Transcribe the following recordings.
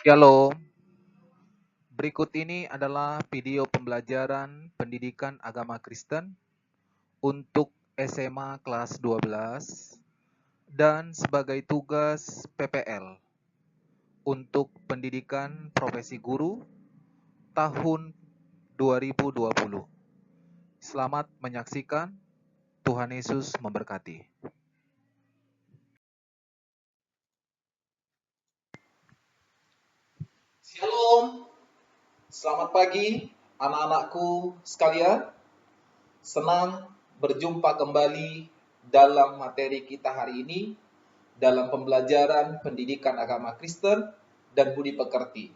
Shalom, berikut ini adalah video pembelajaran pendidikan agama Kristen untuk SMA kelas 12 dan sebagai tugas PPL untuk pendidikan profesi guru tahun 2020. Selamat menyaksikan, Tuhan Yesus memberkati. Shalom, selamat pagi anak-anakku sekalian. Senang berjumpa kembali dalam materi kita hari ini dalam pembelajaran pendidikan agama Kristen dan budi pekerti.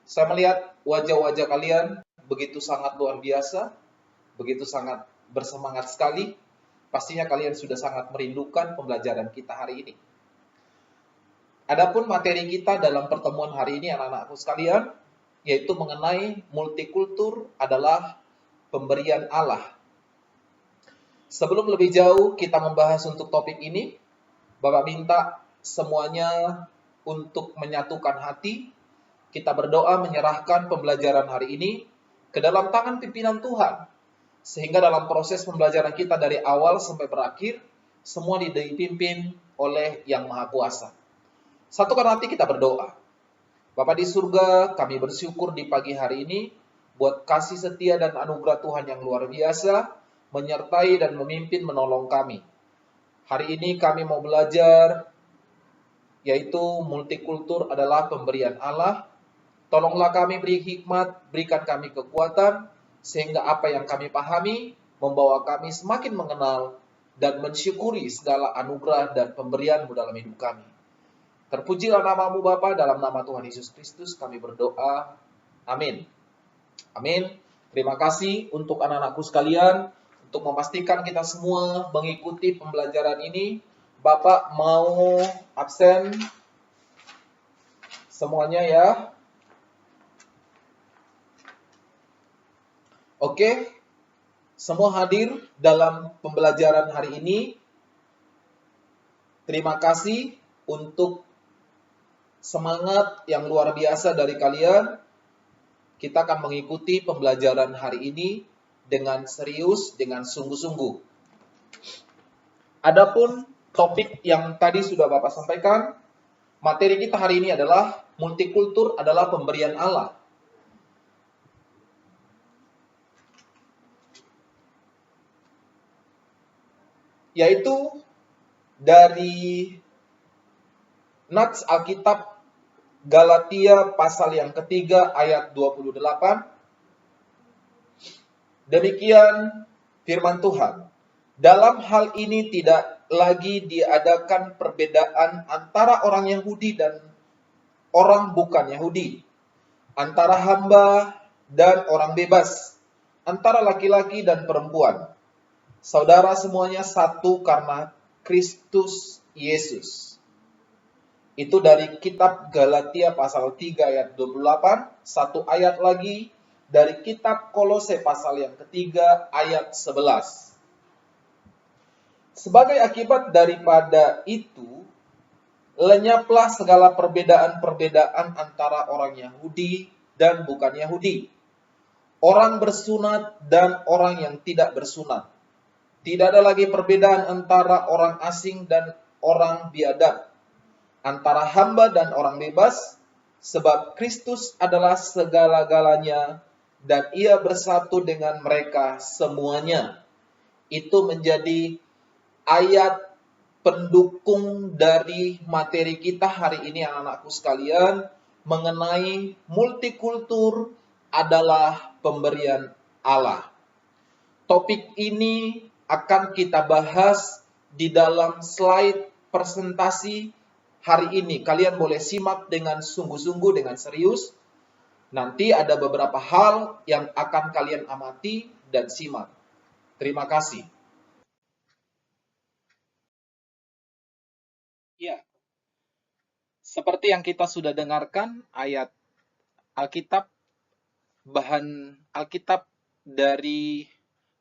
Saya melihat wajah-wajah kalian begitu sangat luar biasa, begitu sangat bersemangat sekali. Pastinya kalian sudah sangat merindukan pembelajaran kita hari ini. Adapun materi kita dalam pertemuan hari ini anak-anakku sekalian, yaitu mengenai multikultur adalah pemberian Allah. Sebelum lebih jauh kita membahas untuk topik ini, Bapak minta semuanya untuk menyatukan hati. Kita berdoa menyerahkan pembelajaran hari ini ke dalam tangan pimpinan Tuhan. Sehingga dalam proses pembelajaran kita dari awal sampai berakhir, semua dipimpin oleh Yang Maha Kuasa. Satukan hati kita berdoa. Bapa di surga, kami bersyukur di pagi hari ini buat kasih setia dan anugerah Tuhan yang luar biasa, menyertai dan memimpin menolong kami. Hari ini kami mau belajar, yaitu multikultur adalah pemberian Allah. Tolonglah kami beri hikmat, berikan kami kekuatan, sehingga apa yang kami pahami, membawa kami semakin mengenal dan mensyukuri segala anugerah dan pemberian-Mu dalam hidup kami. Terpujilah nama-Mu Bapa, dalam nama Tuhan Yesus Kristus kami berdoa. Amin. Amin. Terima kasih untuk anak-anakku sekalian, untuk memastikan kita semua mengikuti pembelajaran ini. Bapak mau absen semuanya ya. Oke, semua hadir dalam pembelajaran hari ini. Terima kasih untuk semangat yang luar biasa dari kalian. Kita akan mengikuti pembelajaran hari ini dengan serius, dengan sungguh-sungguh. Adapun topik yang tadi sudah Bapak sampaikan, materi kita hari ini adalah multikultur adalah pemberian Allah. Yaitu dari Nats Alkitab Galatia pasal yang ketiga ayat 28. Demikian firman Tuhan. Dalam hal ini tidak lagi diadakan perbedaan antara orang Yahudi dan orang bukan Yahudi, antara hamba dan orang bebas, antara laki-laki dan perempuan. Saudara semuanya satu karena Kristus Yesus. Itu dari kitab Galatia pasal 3 ayat 28. Satu ayat lagi dari kitab Kolose pasal yang ketiga ayat 11. Sebagai akibat daripada itu, lenyaplah segala perbedaan-perbedaan antara orang Yahudi dan bukan Yahudi, orang bersunat dan orang yang tidak bersunat. Tidak ada lagi perbedaan antara orang asing dan orang biadab, antara hamba dan orang bebas, sebab Kristus adalah segala-galanya dan Ia bersatu dengan mereka semuanya. Itu menjadi ayat pendukung dari materi kita hari ini anak-anakku sekalian mengenai multikultur adalah pemberian Allah. Topik ini akan kita bahas di dalam slide presentasi hari ini. Kalian boleh simak dengan sungguh-sungguh, dengan serius. Nanti ada beberapa hal yang akan kalian amati dan simak. Terima kasih. Ya, seperti yang kita sudah dengarkan, ayat Alkitab, bahan Alkitab dari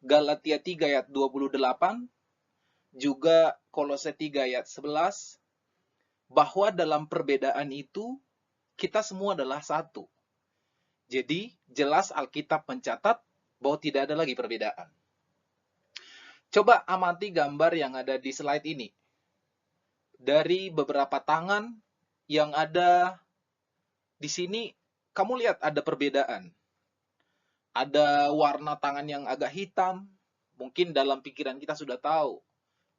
Galatia 3 ayat 28, juga Kolose 3 ayat 11, bahwa dalam perbedaan itu kita semua adalah satu. Jadi, jelas Alkitab mencatat bahwa tidak ada lagi perbedaan. Coba amati gambar yang ada di slide ini. Dari beberapa tangan yang ada di sini, kamu lihat ada perbedaan. Ada warna tangan yang agak hitam, mungkin dalam pikiran kita sudah tahu,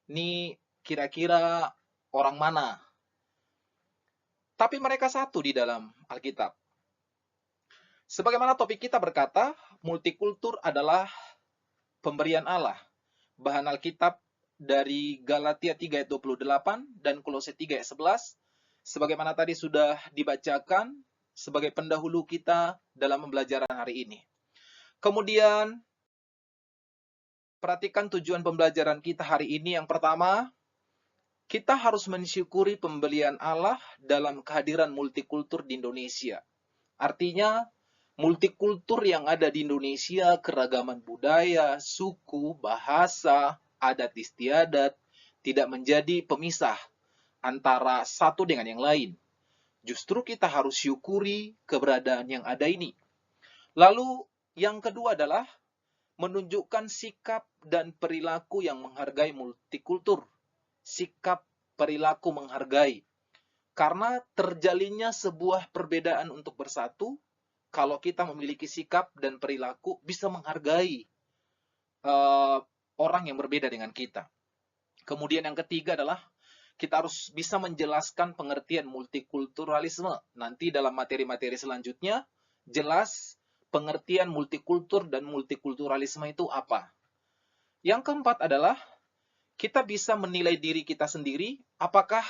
ini kira-kira orang mana. Tapi mereka satu di dalam Alkitab. Sebagaimana topik kita berkata, multikultur adalah pemberian Allah. Bahan Alkitab dari Galatia 3 ayat 28 dan Kolose 3 ayat 11, sebagaimana tadi sudah dibacakan sebagai pendahulu kita dalam pembelajaran hari ini. Kemudian, perhatikan tujuan pembelajaran kita hari ini. Yang pertama, kita harus mensyukuri pemberian Allah dalam kehadiran multikultur di Indonesia. Artinya, multikultur yang ada di Indonesia, keragaman budaya, suku, bahasa, adat istiadat, tidak menjadi pemisah antara satu dengan yang lain. Justru kita harus syukuri keberadaan yang ada ini. Lalu, yang kedua adalah menunjukkan sikap dan perilaku yang menghargai multikultur. Sikap perilaku menghargai. Karena terjalinnya sebuah perbedaan untuk bersatu, kalau kita memiliki sikap dan perilaku bisa menghargai orang yang berbeda dengan kita. Kemudian yang ketiga adalah kita harus bisa menjelaskan pengertian multikulturalisme. Nanti dalam materi-materi selanjutnya, jelas pengertian multikultur dan multikulturalisme itu apa. Yang keempat adalah kita bisa menilai diri kita sendiri, apakah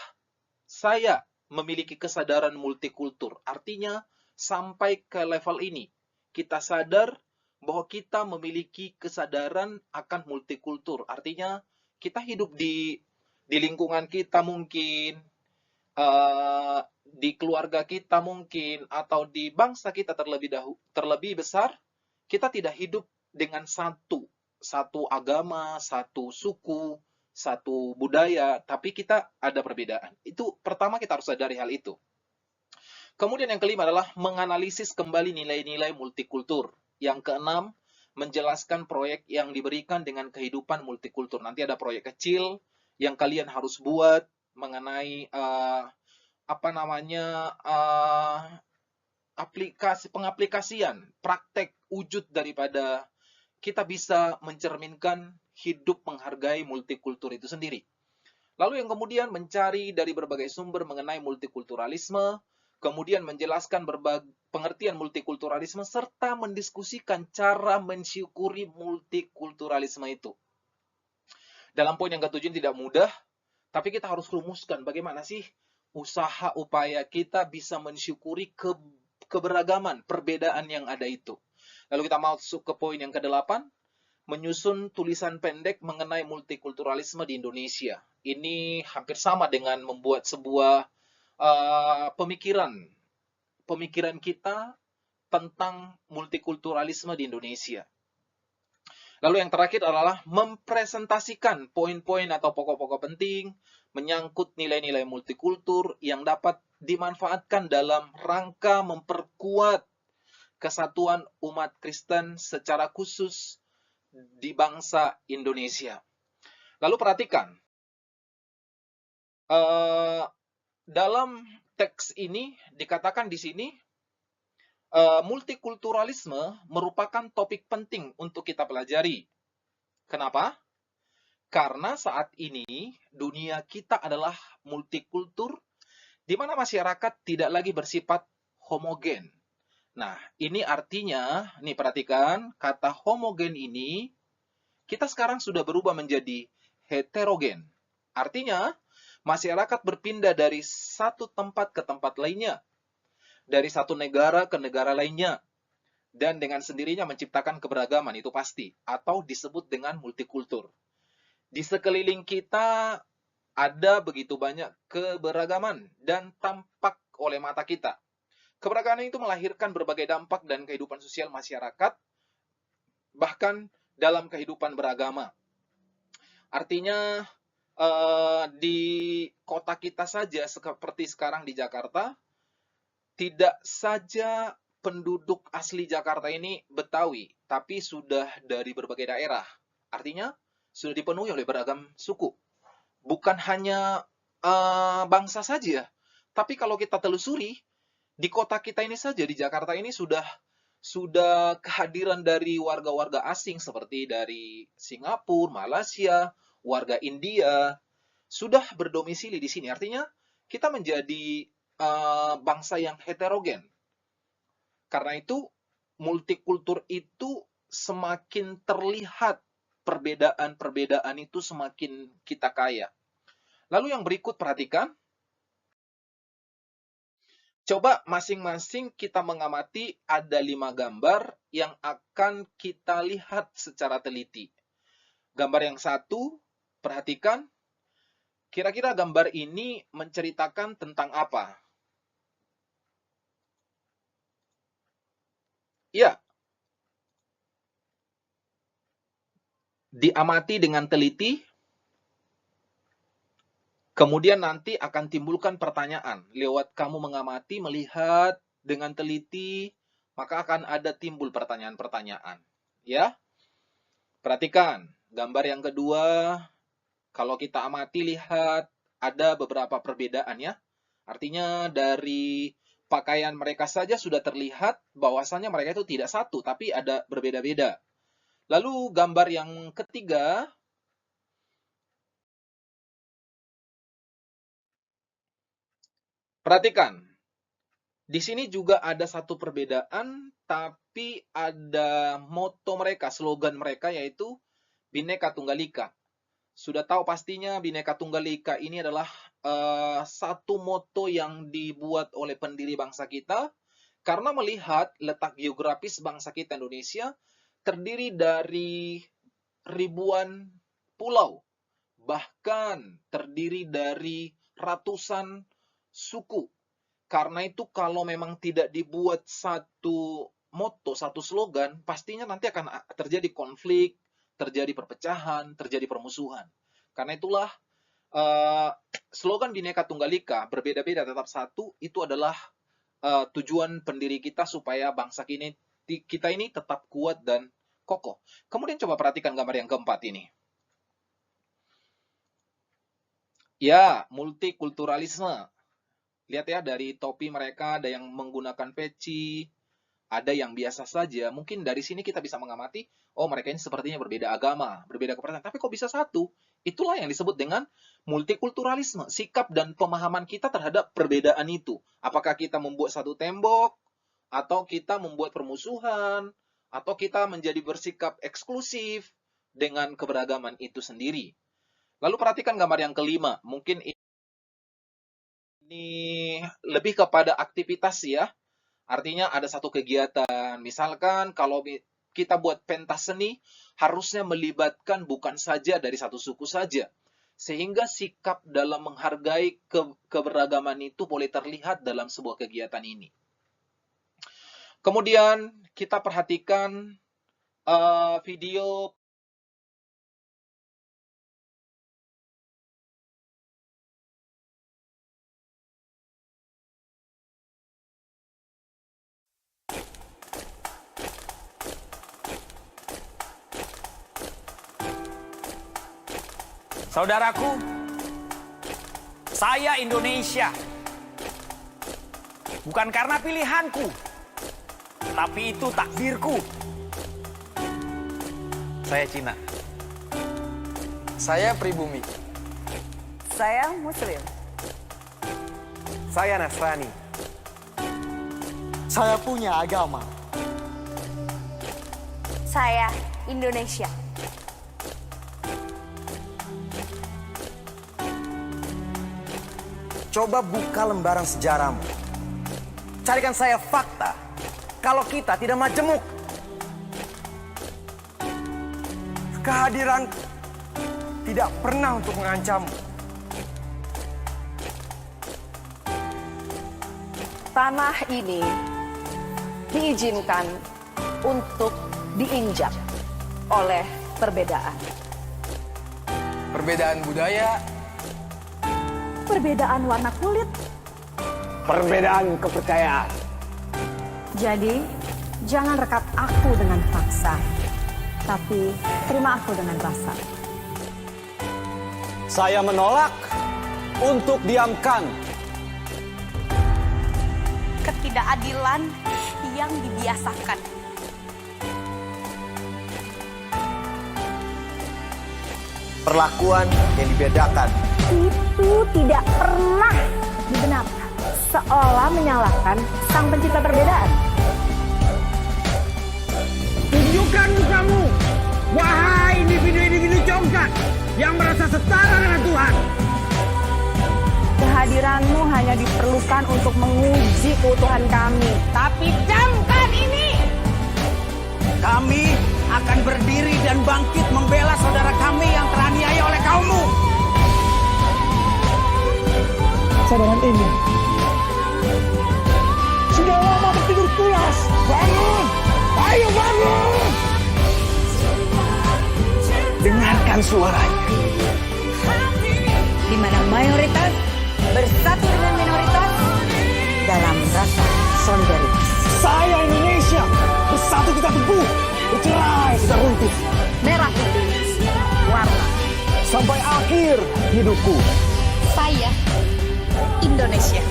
saya memiliki kesadaran multikultur. Artinya, sampai ke level ini, kita sadar bahwa kita memiliki kesadaran akan multikultur. Artinya, kita hidup di lingkungan kita mungkin, di keluarga kita mungkin, atau di bangsa kita terlebih besar, kita tidak hidup dengan satu agama, satu suku, satu budaya, tapi kita ada perbedaan. Itu pertama kita harus sadari hal itu. Kemudian yang kelima adalah menganalisis kembali nilai-nilai multikultur. Yang keenam, menjelaskan proyek yang diberikan dengan kehidupan multikultur. Nanti ada proyek kecil yang kalian harus buat mengenai pengaplikasian, praktek wujud daripada kita bisa mencerminkan hidup menghargai multikultur itu sendiri. Lalu yang kemudian mencari dari berbagai sumber mengenai multikulturalisme, kemudian menjelaskan pengertian multikulturalisme, serta mendiskusikan cara mensyukuri multikulturalisme itu. Dalam poin yang ketujuh tidak mudah, tapi kita harus rumuskan bagaimana sih usaha upaya kita bisa mensyukuri keberagaman, perbedaan yang ada itu. Lalu kita masuk ke poin yang ke-8, menyusun tulisan pendek mengenai multikulturalisme di Indonesia. Ini hampir sama dengan membuat sebuah pemikiran kita tentang multikulturalisme di Indonesia. Lalu yang terakhir adalah mempresentasikan poin-poin atau pokok-pokok penting menyangkut nilai-nilai multikultur yang dapat dimanfaatkan dalam rangka memperkuat kesatuan umat Kristen secara khusus di bangsa Indonesia. Lalu perhatikan, dalam teks ini dikatakan di sini, multikulturalisme merupakan topik penting untuk kita pelajari. Kenapa? Karena saat ini dunia kita adalah multikultur, di mana masyarakat tidak lagi bersifat homogen. Nah, ini artinya, nih perhatikan, kata homogen ini, kita sekarang sudah berubah menjadi heterogen. Artinya, masyarakat berpindah dari satu tempat ke tempat lainnya, dari satu negara ke negara lainnya, dan dengan sendirinya menciptakan keberagaman, itu pasti, atau disebut dengan multikultur. Di sekeliling kita ada begitu banyak keberagaman dan tampak oleh mata kita. Keberagaman itu melahirkan berbagai dampak dan kehidupan sosial masyarakat, bahkan dalam kehidupan beragama. Artinya, di kota kita saja, seperti sekarang di Jakarta, tidak saja penduduk asli Jakarta ini Betawi, tapi sudah dari berbagai daerah. Artinya sudah dipenuhi oleh beragam suku. Bukan hanya bangsa saja, tapi kalau kita telusuri, di kota kita ini saja, di Jakarta ini sudah kehadiran dari warga-warga asing seperti dari Singapura, Malaysia, warga India, sudah berdomisili di sini. Artinya kita menjadi bangsa yang heterogen. Karena itu, multikultur itu semakin terlihat perbedaan-perbedaan itu semakin kita kaya. Lalu yang berikut perhatikan. Coba masing-masing kita mengamati ada 5 gambar yang akan kita lihat secara teliti. Gambar yang satu, perhatikan. Kira-kira gambar ini menceritakan tentang apa? Ya, diamati dengan teliti, kemudian nanti akan timbulkan pertanyaan. Lewat kamu mengamati, melihat dengan teliti, maka akan ada timbul pertanyaan-pertanyaan. Ya, perhatikan. Gambar yang kedua, kalau kita amati, lihat, ada beberapa perbedaan ya. Artinya dari pakaian mereka saja sudah terlihat bahwasannya mereka itu tidak satu, tapi ada berbeda-beda. Lalu gambar yang ketiga, perhatikan. Di sini juga ada satu perbedaan, tapi ada moto mereka, slogan mereka yaitu Bhinneka Tunggal Ika. Sudah tahu pastinya Bhinneka Tunggal Ika ini adalah satu moto yang dibuat oleh pendiri bangsa kita karena melihat letak geografis bangsa kita Indonesia terdiri dari ribuan pulau, bahkan terdiri dari ratusan suku. Karena itu kalau memang tidak dibuat satu moto, satu slogan, pastinya nanti akan terjadi konflik, terjadi perpecahan, terjadi permusuhan. Karena itulah slogan Bhinneka Tunggal Ika, berbeda-beda tetap satu, itu adalah tujuan pendiri kita supaya bangsa kita ini tetap kuat dan kokoh. Kemudian coba perhatikan gambar yang keempat ini. Ya, multikulturalisme. Lihat ya, dari topi mereka ada yang menggunakan peci, ada yang biasa saja. Mungkin dari sini kita bisa mengamati, oh mereka ini sepertinya berbeda agama, berbeda kepercayaan. Tapi kok bisa satu? Itulah yang disebut dengan multikulturalisme. Sikap dan pemahaman kita terhadap perbedaan itu. Apakah kita membuat satu tembok, atau kita membuat permusuhan, atau kita menjadi bersikap eksklusif dengan keberagaman itu sendiri. Lalu perhatikan gambar yang kelima. Mungkin ini lebih kepada aktivitas ya. Artinya ada satu kegiatan, misalkan kalau kita buat pentas seni, harusnya melibatkan bukan saja dari satu suku saja. Sehingga sikap dalam menghargai keberagaman itu boleh terlihat dalam sebuah kegiatan ini. Kemudian kita perhatikan video. Saudaraku, saya Indonesia. Bukan karena pilihanku, tapi itu takdirku. Saya Cina. Saya pribumi. Saya Muslim. Saya Nasrani. Saya punya agama. Saya Indonesia. Coba buka lembaran sejarahmu. Carikan saya fakta kalau kita tidak majemuk. Kehadiran tidak pernah untuk mengancammu. Tanah ini diizinkan untuk diinjak oleh perbedaan. Perbedaan budaya, Perbedaan warna kulit, perbedaan kepercayaan. Jadi, jangan rekat aku dengan paksa, tapi terima aku dengan rasa. Saya menolak untuk diamkan. Ketidakadilan yang dibiasakan. Perlakuan yang dibedakan. Itu tidak pernah dibenarkan. Seolah menyalahkan sang pencipta perbedaan. Tunjukkan mukamu, wahai individu-individu congkak yang merasa setara dengan Tuhan. Kehadiranmu hanya diperlukan untuk menguji keutuhan kami. Tapi camkan ini! Kami akan berdiri dan bangkit membela saudara kami yang teraniaya oleh kaummu. Cadangan ini sudah lama tertidur pulas. Bangun! Ayo bangun! Dengarkan suaranya. Di mana mayoritas bersatu dengan minoritas dalam rasa solidaritas. Saya Indonesia, bersatu kita teguh, bercerai kita runtuh. Merah putih, warna. Sampai akhir hidupku. Saya Indonesia.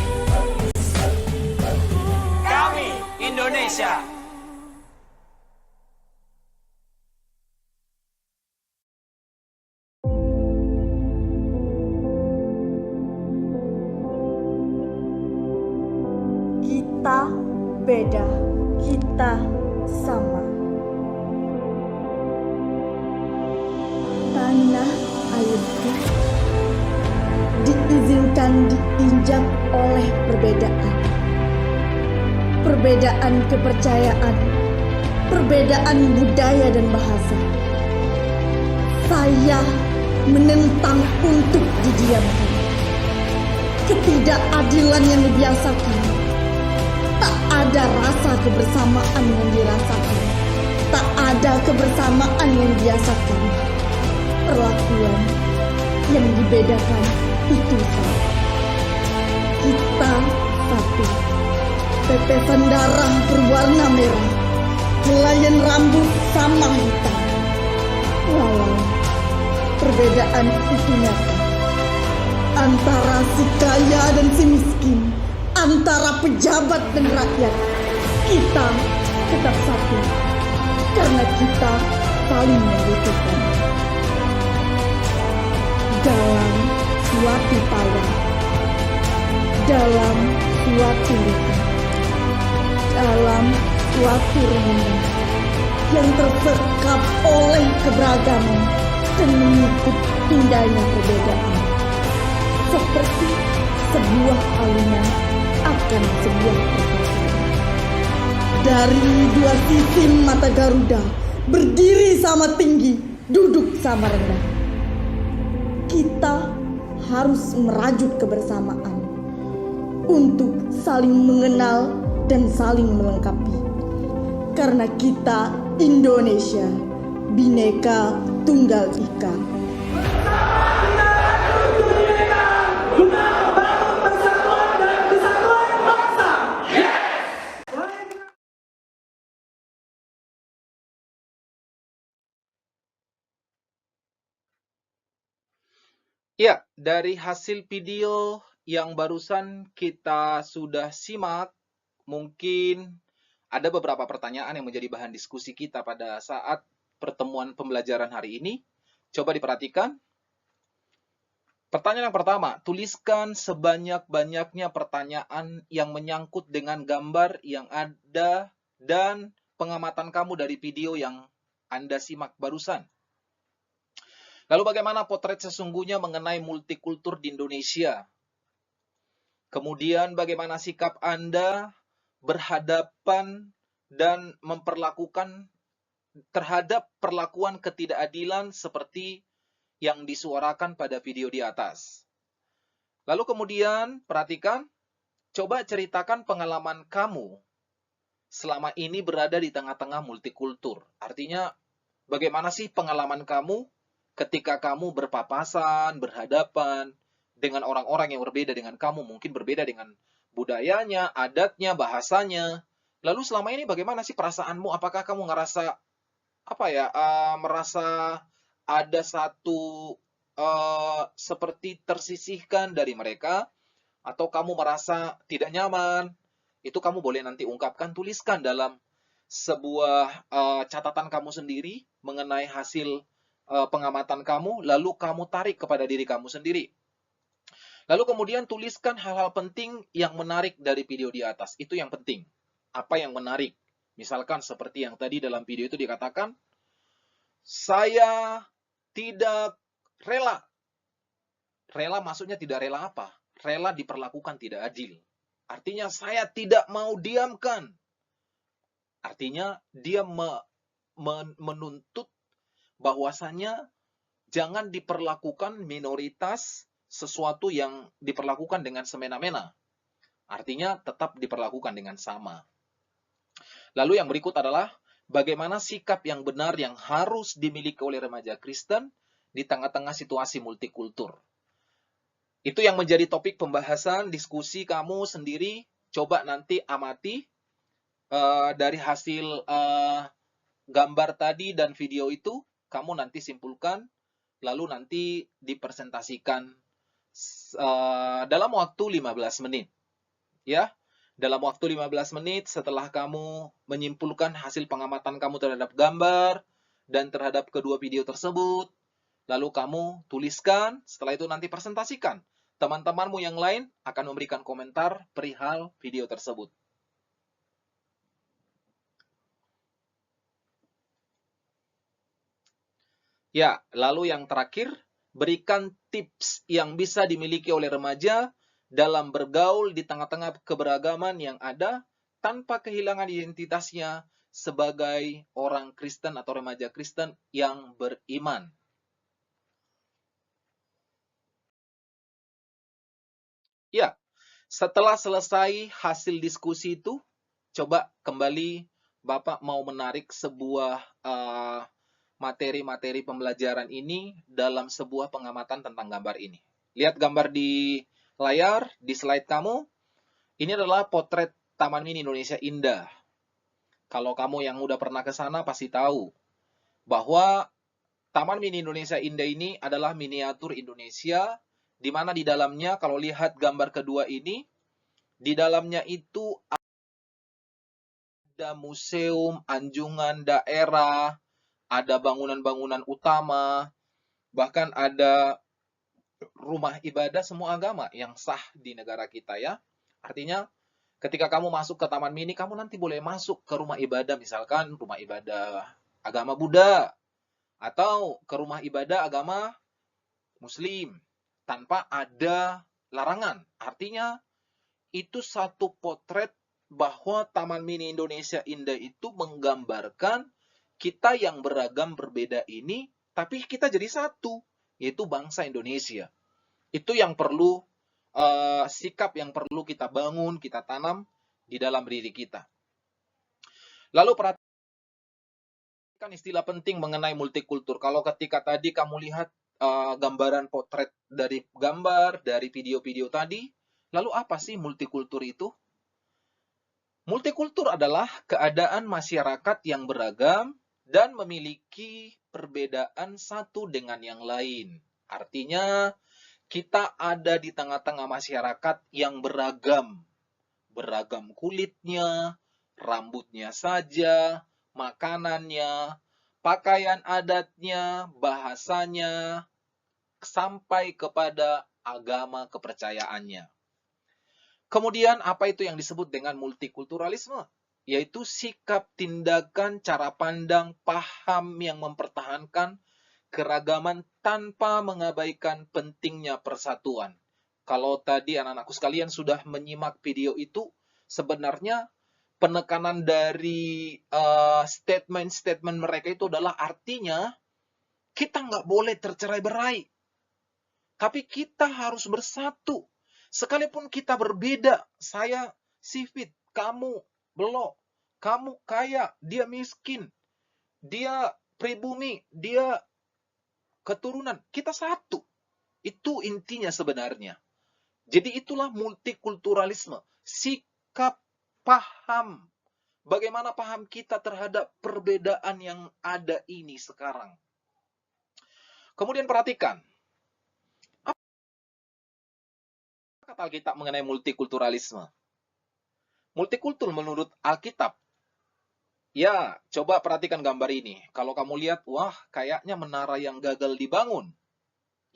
Kami Indonesia. Kita beda, kita sama. Tanah airku diizinkan diinjak oleh perbedaan. Perbedaan kepercayaan, perbedaan budaya dan bahasa. Saya menentang untuk didiamkan. Ketidakadilan yang dibiasakan. Tak ada rasa kebersamaan yang dirasakan. Tak ada kebersamaan yang dibiasakan. Perlakuan yang dibedakan itu saja. Kita satu. Tetesan darah berwarna merah. Helaian rambut sama hitam. Walau perbedaan itu nyata. Antara si kaya dan si miskin. Antara pejabat dan rakyat, kita tetap satu karena kita saling membutuhkan. Dalam suatu tawa, dalam suatu luka, dalam suatu renungan yang tersekap oleh keberagaman dan mengikut indahnya perbedaan, seperti sebuah alunan akan sebuah perpaduan. Dari dua sisi mata Garuda, berdiri sama tinggi, duduk sama rendah. Kita harus merajut kebersamaan untuk saling mengenal dan saling melengkapi. Karena kita Indonesia, Bhinneka Tunggal Ika. Ya, dari hasil video yang barusan kita sudah simak, mungkin ada beberapa pertanyaan yang menjadi bahan diskusi kita pada saat pertemuan pembelajaran hari ini. Coba diperhatikan. Pertanyaan yang pertama, tuliskan sebanyak-banyaknya pertanyaan yang menyangkut dengan gambar yang ada dan pengamatan kamu dari video yang Anda simak barusan. Lalu bagaimana potret sesungguhnya mengenai multikultur di Indonesia? Kemudian bagaimana sikap Anda berhadapan dan memperlakukan terhadap perlakuan ketidakadilan seperti yang disuarakan pada video di atas. Lalu kemudian perhatikan, coba ceritakan pengalaman kamu selama ini berada di tengah-tengah multikultur. Artinya bagaimana sih pengalaman kamu ketika kamu berpapasan, berhadapan dengan orang-orang yang berbeda dengan kamu, mungkin berbeda dengan budayanya, adatnya, bahasanya. Lalu selama ini bagaimana sih perasaanmu? Apakah kamu ngerasa merasa ada satu seperti tersisihkan dari mereka, atau kamu merasa tidak nyaman? Itu kamu boleh nanti ungkapkan, tuliskan dalam sebuah catatan kamu sendiri mengenai hasil pengamatan kamu, lalu kamu tarik kepada diri kamu sendiri. Lalu kemudian tuliskan hal-hal penting yang menarik dari video di atas. Itu yang penting. Apa yang menarik? Misalkan seperti yang tadi dalam video itu dikatakan, saya tidak rela. Rela maksudnya tidak rela apa? Rela diperlakukan tidak adil. Artinya saya tidak mau diamkan. Artinya dia menuntut bahwasanya jangan diperlakukan minoritas sesuatu yang diperlakukan dengan semena-mena. Artinya tetap diperlakukan dengan sama. Lalu yang berikut adalah bagaimana sikap yang benar yang harus dimiliki oleh remaja Kristen di tengah-tengah situasi multikultur. Itu yang menjadi topik pembahasan diskusi kamu sendiri. Coba nanti amati dari hasil gambar tadi dan video itu, kamu nanti simpulkan, lalu nanti dipresentasikan dalam waktu 15 menit. Ya, dalam waktu 15 menit setelah kamu menyimpulkan hasil pengamatan kamu terhadap gambar dan terhadap kedua video tersebut, lalu kamu tuliskan, setelah itu nanti presentasikan. Teman-temanmu yang lain akan memberikan komentar perihal video tersebut. Ya, lalu yang terakhir, berikan tips yang bisa dimiliki oleh remaja dalam bergaul di tengah-tengah keberagaman yang ada tanpa kehilangan identitasnya sebagai orang Kristen atau remaja Kristen yang beriman. Ya, setelah selesai hasil diskusi itu, coba kembali Bapak mau menarik sebuah materi-materi pembelajaran ini dalam sebuah pengamatan tentang gambar ini. Lihat gambar di layar, di slide kamu. Ini adalah potret Taman Mini Indonesia Indah. Kalau kamu yang udah pernah ke sana pasti tahu bahwa Taman Mini Indonesia Indah ini adalah miniatur Indonesia, di mana di dalamnya, kalau lihat gambar kedua ini, di dalamnya itu ada museum, anjungan daerah, ada bangunan-bangunan utama, bahkan ada rumah ibadah semua agama yang sah di negara kita ya. Artinya ketika kamu masuk ke Taman Mini, kamu nanti boleh masuk ke rumah ibadah, misalkan rumah ibadah agama Buddha, atau ke rumah ibadah agama Muslim, tanpa ada larangan. Artinya itu satu potret bahwa Taman Mini Indonesia Indah itu menggambarkan kita yang beragam berbeda ini, tapi kita jadi satu, yaitu bangsa Indonesia. Itu yang perlu, sikap yang perlu kita bangun, kita tanam di dalam diri kita. Lalu perhatikan istilah penting mengenai multikultur. Kalau ketika tadi kamu lihat gambaran potret dari gambar, dari video-video tadi, lalu apa sih multikultur itu? Multikultur adalah keadaan masyarakat yang beragam dan memiliki perbedaan satu dengan yang lain. Artinya, kita ada di tengah-tengah masyarakat yang beragam. Beragam kulitnya, rambutnya saja, makanannya, pakaian adatnya, bahasanya, sampai kepada agama kepercayaannya. Kemudian apa itu yang disebut dengan multikulturalisme? Yaitu sikap, tindakan, cara pandang, paham yang mempertahankan keragaman tanpa mengabaikan pentingnya persatuan. Kalau tadi anak-anakku sekalian sudah menyimak video itu, sebenarnya penekanan dari statement-statement mereka itu adalah artinya kita nggak boleh tercerai-berai. Tapi kita harus bersatu. Sekalipun kita berbeda, saya sipit, kamu belok, kamu kaya, dia miskin, dia pribumi, dia keturunan, kita satu. Itu intinya sebenarnya. Jadi itulah multikulturalisme. sikap, paham. Bagaimana paham kita terhadap perbedaan yang ada ini sekarang. Kemudian perhatikan, apa kata Alkitab mengenai multikulturalisme? Multikultur menurut Alkitab, ya, coba perhatikan gambar ini. Kalau kamu lihat, wah, kayaknya menara yang gagal dibangun.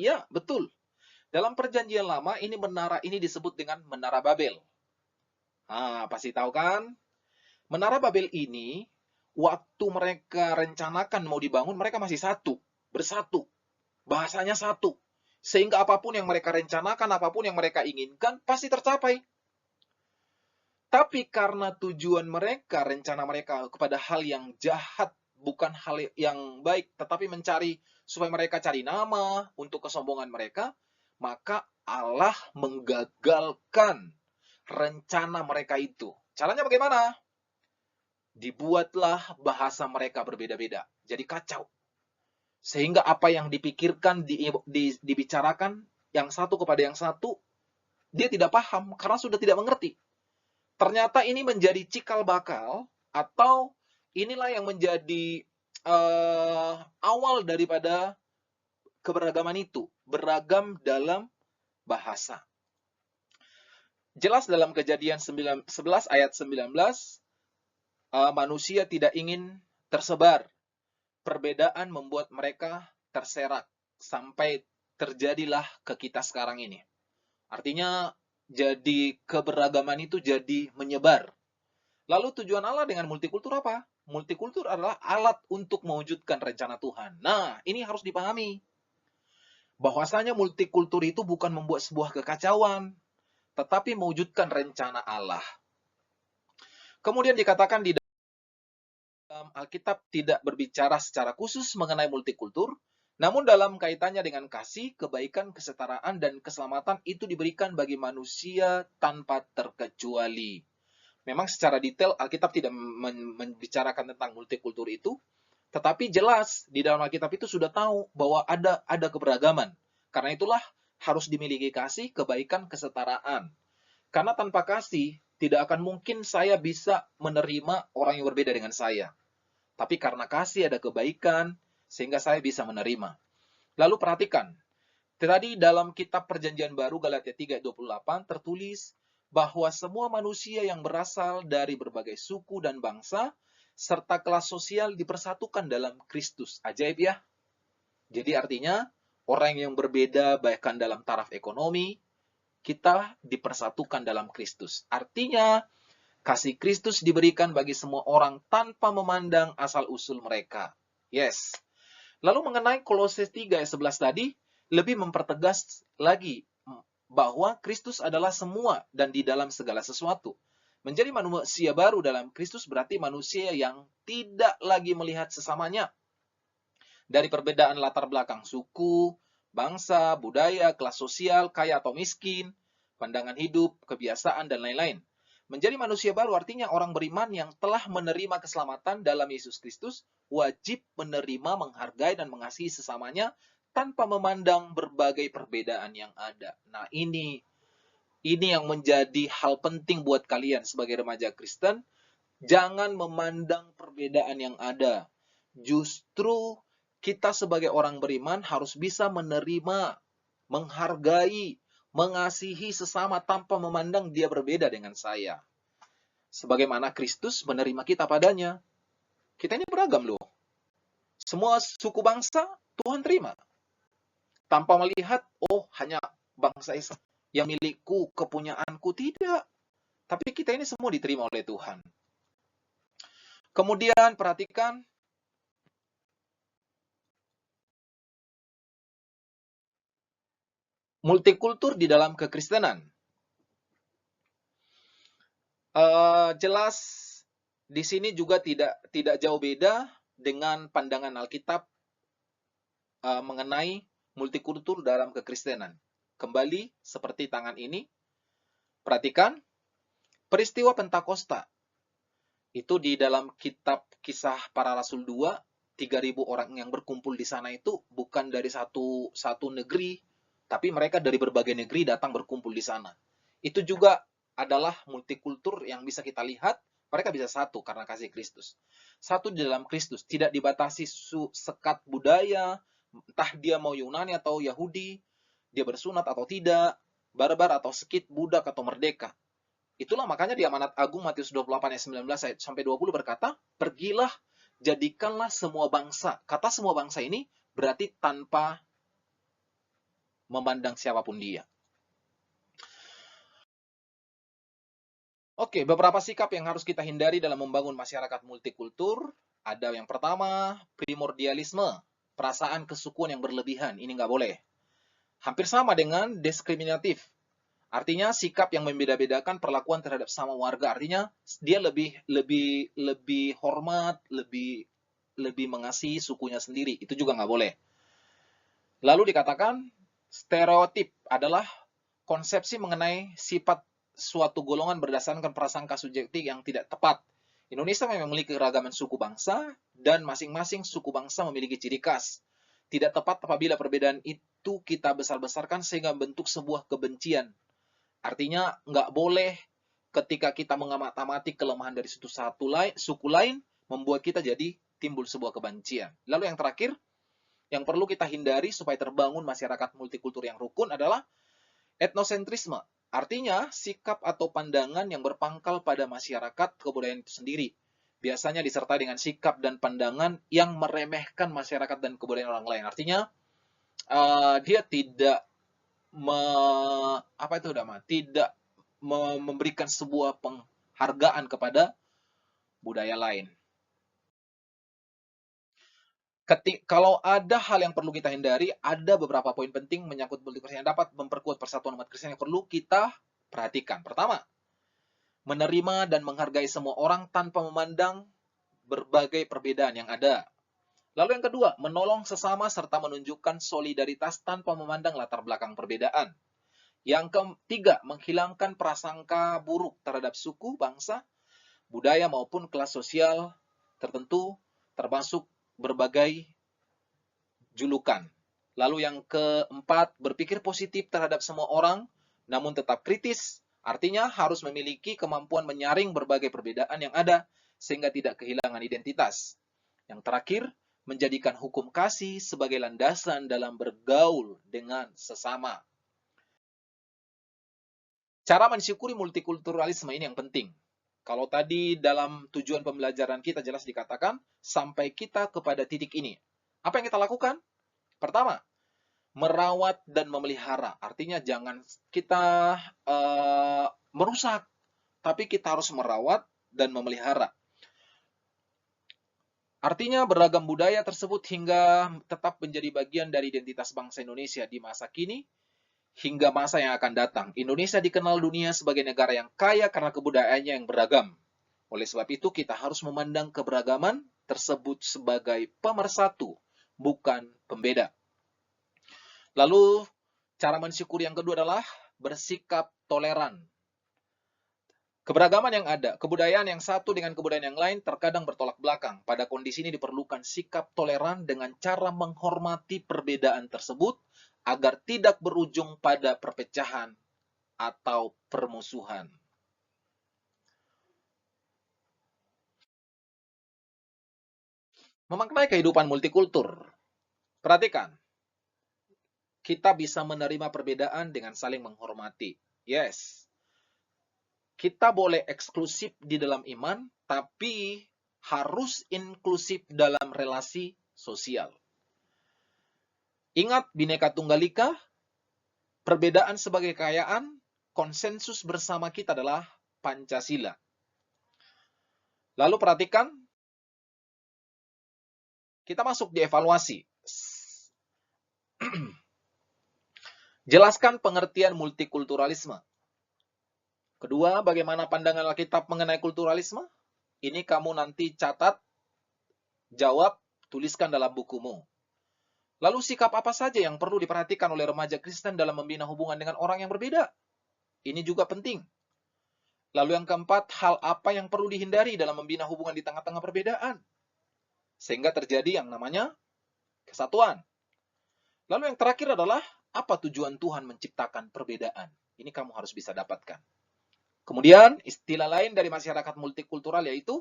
Ya, betul. Dalam perjanjian lama, menara ini disebut dengan Menara Babel. Nah, pasti tahu kan? Menara Babel ini, waktu mereka rencanakan mau dibangun, mereka masih bersatu. Bahasanya satu. Sehingga apapun yang mereka rencanakan, apapun yang mereka inginkan, pasti tercapai. Tapi karena tujuan mereka, rencana mereka kepada hal yang jahat, bukan hal yang baik, tetapi supaya mereka cari nama untuk kesombongan mereka, maka Allah menggagalkan rencana mereka itu. Caranya bagaimana? Dibuatlah bahasa mereka berbeda-beda. Jadi kacau. Sehingga apa yang dipikirkan, dibicarakan, yang satu kepada yang satu, dia tidak paham karena sudah tidak mengerti. Ternyata ini menjadi cikal bakal, atau inilah yang menjadi awal daripada keberagaman itu. Beragam dalam bahasa. Jelas dalam Kejadian 11 ayat 19, manusia tidak ingin tersebar. Perbedaan membuat mereka terserak. Sampai terjadilah ke kita sekarang ini. Artinya, jadi keberagaman itu jadi menyebar. Lalu tujuan Allah dengan multikultur apa? Multikultur adalah alat untuk mewujudkan rencana Tuhan. Nah, ini harus dipahami. Bahwasanya multikultur itu bukan membuat sebuah kekacauan, tetapi mewujudkan rencana Allah. Kemudian dikatakan di dalam Alkitab tidak berbicara secara khusus mengenai multikultur, namun dalam kaitannya dengan kasih, kebaikan, kesetaraan, dan keselamatan itu diberikan bagi manusia tanpa terkecuali. Memang secara detail Alkitab tidak membicarakan tentang multikultur itu, tetapi jelas di dalam Alkitab itu sudah tahu bahwa ada keberagaman. Karena itulah harus dimiliki kasih, kebaikan, kesetaraan. Karena tanpa kasih, tidak akan mungkin saya bisa menerima orang yang berbeda dengan saya. Tapi karena kasih ada kebaikan, sehingga saya bisa menerima. Lalu perhatikan, tadi dalam kitab Perjanjian Baru Galatia 3:28 tertulis bahwa semua manusia yang berasal dari berbagai suku dan bangsa, serta kelas sosial dipersatukan dalam Kristus. Ajaib ya? Jadi artinya, orang yang berbeda bahkan dalam taraf ekonomi, kita dipersatukan dalam Kristus. Artinya, kasih Kristus diberikan bagi semua orang tanpa memandang asal-usul mereka. Yes. Lalu mengenai Kolose 3 ayat 11 tadi, lebih mempertegas lagi bahwa Kristus adalah semua dan di dalam segala sesuatu. Menjadi manusia baru dalam Kristus berarti manusia yang tidak lagi melihat sesamanya dari perbedaan latar belakang suku, bangsa, budaya, kelas sosial, kaya atau miskin, pandangan hidup, kebiasaan, dan lain-lain. Menjadi manusia baru artinya orang beriman yang telah menerima keselamatan dalam Yesus Kristus wajib menerima, menghargai, dan mengasihi sesamanya tanpa memandang berbagai perbedaan yang ada. Nah, ini yang menjadi hal penting buat kalian sebagai remaja Kristen. Jangan memandang perbedaan yang ada. Justru kita sebagai orang beriman harus bisa menerima, menghargai, mengasihi sesama tanpa memandang dia berbeda dengan saya. Sebagaimana Kristus menerima kita padanya. Kita ini beragam loh. Semua suku bangsa Tuhan terima. Tanpa melihat, oh hanya bangsa Israel yang milikku, kepunyaanku. Tidak. Tapi kita ini semua diterima oleh Tuhan. Kemudian perhatikan, multikultur di dalam kekristenan. Jelas di sini juga tidak jauh beda dengan pandangan Alkitab mengenai multikultur dalam kekristenan. Kembali seperti tangan ini, perhatikan peristiwa Pentakosta. Itu di dalam kitab Kisah Para Rasul 2, 3.000 orang yang berkumpul di sana itu bukan dari satu negeri, tapi mereka dari berbagai negeri datang berkumpul di sana. Itu juga adalah multikultur yang bisa kita lihat, mereka bisa satu karena kasih Kristus. Satu di dalam Kristus, tidak dibatasi sekat budaya, entah dia mau Yunani atau Yahudi, dia bersunat atau tidak, barbar atau Skit, budak atau merdeka. Itulah makanya di Amanat Agung Matius 28 ayat 19 sampai 20 berkata, pergilah, jadikanlah semua bangsa. Kata semua bangsa ini berarti tanpa memandang siapapun dia. Oke, beberapa sikap yang harus kita hindari dalam membangun masyarakat multikultur. Ada yang pertama, primordialisme, perasaan kesukuan yang berlebihan. Ini nggak boleh. Hampir sama dengan diskriminatif. Artinya sikap yang membeda-bedakan perlakuan terhadap sama warga. Artinya dia lebih hormat, lebih mengasihi sukunya sendiri. Itu juga nggak boleh. Lalu dikatakan stereotip adalah konsepsi mengenai sifat suatu golongan berdasarkan prasangka subjektif yang tidak tepat. Indonesia memang memiliki keragaman suku bangsa dan masing-masing suku bangsa memiliki ciri khas. Tidak tepat apabila perbedaan itu kita besar-besarkan sehingga bentuk sebuah kebencian. Artinya nggak boleh ketika kita mengamati kelemahan dari suku lain membuat kita jadi timbul sebuah kebencian. Lalu yang terakhir, yang perlu kita hindari supaya terbangun masyarakat multikultur yang rukun adalah etnosentrisme. Artinya, sikap atau pandangan yang berpangkal pada masyarakat kebudayaan itu sendiri. Biasanya disertai dengan sikap dan pandangan yang meremehkan masyarakat dan kebudayaan orang lain. Artinya, dia tidak memberikan sebuah penghargaan kepada budaya lain. Kalau ada hal yang perlu kita hindari, ada beberapa poin penting menyangkut multikultur yang dapat memperkuat persatuan umat Kristen yang perlu kita perhatikan. Pertama, menerima dan menghargai semua orang tanpa memandang berbagai perbedaan yang ada. Lalu yang kedua, menolong sesama serta menunjukkan solidaritas tanpa memandang latar belakang perbedaan. Yang ketiga, menghilangkan prasangka buruk terhadap suku, bangsa, budaya maupun kelas sosial tertentu, termasuk berbagai julukan. Lalu yang keempat, berpikir positif terhadap semua orang, namun tetap kritis. Artinya harus memiliki kemampuan menyaring berbagai perbedaan yang ada, sehingga tidak kehilangan identitas. Yang terakhir, menjadikan hukum kasih sebagai landasan dalam bergaul dengan sesama. Cara mensyukuri multikulturalisme ini yang penting. Kalau tadi dalam tujuan pembelajaran kita jelas dikatakan, sampai kita kepada titik ini. Apa yang kita lakukan? Pertama, merawat dan memelihara. Artinya jangan kita merusak, tapi kita harus merawat dan memelihara. Artinya beragam budaya tersebut hingga tetap menjadi bagian dari identitas bangsa Indonesia di masa kini, hingga masa yang akan datang. Indonesia dikenal dunia sebagai negara yang kaya karena kebudayaannya yang beragam. Oleh sebab itu, kita harus memandang keberagaman tersebut sebagai pemersatu, bukan pembeda. Lalu, cara mensyukuri yang kedua adalah bersikap toleran. Keberagaman yang ada, kebudayaan yang satu dengan kebudayaan yang lain terkadang bertolak belakang. Pada kondisi ini diperlukan sikap toleran dengan cara menghormati perbedaan tersebut, agar tidak berujung pada perpecahan atau permusuhan. Memaknai kehidupan multikultur. Perhatikan, kita bisa menerima perbedaan dengan saling menghormati. Yes, kita boleh eksklusif di dalam iman, tapi harus inklusif dalam relasi sosial. Ingat, Bhinneka Tunggal Ika, perbedaan sebagai kekayaan, konsensus bersama kita adalah Pancasila. Lalu perhatikan, kita masuk di evaluasi. Jelaskan pengertian multikulturalisme. Kedua, bagaimana pandangan Alkitab mengenai kulturalisme? Ini kamu nanti catat, jawab, tuliskan dalam bukumu. Lalu sikap apa saja yang perlu diperhatikan oleh remaja Kristen dalam membina hubungan dengan orang yang berbeda? Ini juga penting. Lalu yang keempat, hal apa yang perlu dihindari dalam membina hubungan di tengah-tengah perbedaan? Sehingga terjadi yang namanya kesatuan. Lalu yang terakhir adalah, apa tujuan Tuhan menciptakan perbedaan? Ini kamu harus bisa dapatkan. Kemudian istilah lain dari masyarakat multikultural yaitu,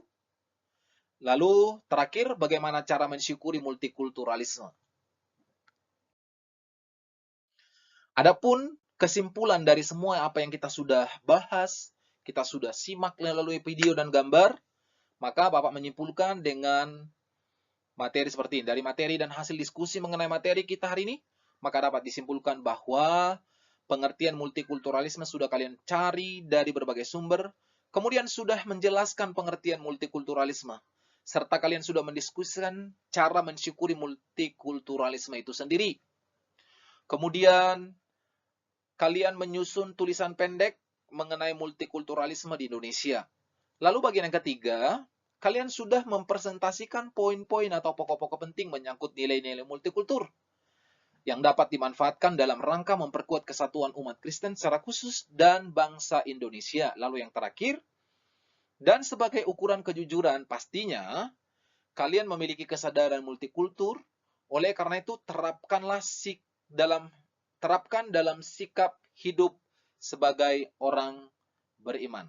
lalu terakhir bagaimana cara mensyukuri multikulturalisme. Adapun kesimpulan dari semua apa yang kita sudah bahas, kita sudah simak melalui video dan gambar, maka Bapak menyimpulkan dengan materi seperti ini. Dari materi dan hasil diskusi mengenai materi kita hari ini, maka dapat disimpulkan bahwa pengertian multikulturalisme sudah kalian cari dari berbagai sumber, kemudian sudah menjelaskan pengertian multikulturalisme, serta kalian sudah mendiskusikan cara mensyukuri multikulturalisme itu sendiri. Kemudian kalian menyusun tulisan pendek mengenai multikulturalisme di Indonesia. Lalu bagian yang ketiga, kalian sudah mempresentasikan poin-poin atau pokok-pokok penting menyangkut nilai-nilai multikultur yang dapat dimanfaatkan dalam rangka memperkuat kesatuan umat Kristen secara khusus dan bangsa Indonesia. Lalu yang terakhir, dan sebagai ukuran kejujuran, pastinya kalian memiliki kesadaran multikultur, oleh karena itu terapkan dalam sikap hidup sebagai orang beriman.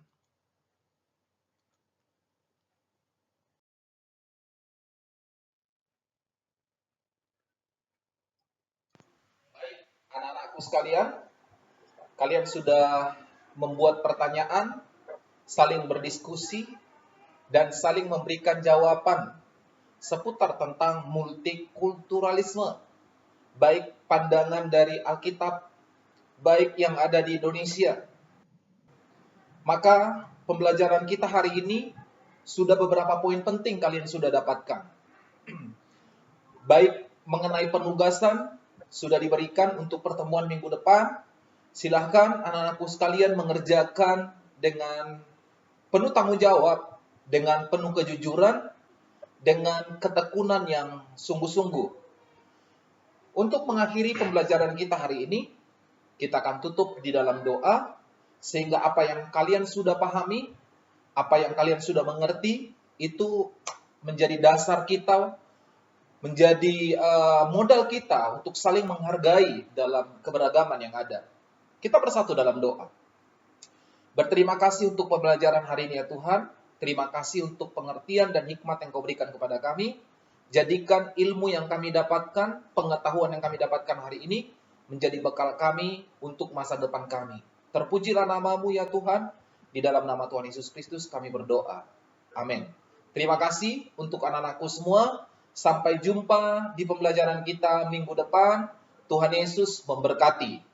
Anak-anakku sekalian, kalian sudah membuat pertanyaan, saling berdiskusi, dan saling memberikan jawaban seputar tentang multikulturalisme, baik pandangan dari Alkitab, baik yang ada di Indonesia. Maka pembelajaran kita hari ini sudah beberapa poin penting kalian sudah dapatkan. Baik mengenai penugasan sudah diberikan untuk pertemuan minggu depan. Silahkan anak-anakku sekalian mengerjakan dengan penuh tanggung jawab, dengan penuh kejujuran, dengan ketekunan yang sungguh-sungguh. Untuk mengakhiri pembelajaran kita hari ini, kita akan tutup di dalam doa, sehingga apa yang kalian sudah pahami, apa yang kalian sudah mengerti, itu menjadi dasar kita, menjadi modal kita untuk saling menghargai dalam keberagaman yang ada. Kita bersatu dalam doa. Berterima kasih untuk pembelajaran hari ini ya Tuhan. Terima kasih untuk pengertian dan hikmat yang Kau berikan kepada kami. Jadikan ilmu yang kami dapatkan, pengetahuan yang kami dapatkan hari ini, menjadi bekal kami untuk masa depan kami. Terpujilah nama-Mu ya Tuhan. Di dalam nama Tuhan Yesus Kristus kami berdoa. Amin. Terima kasih untuk anak-anakku semua. Sampai jumpa di pembelajaran kita minggu depan. Tuhan Yesus memberkati.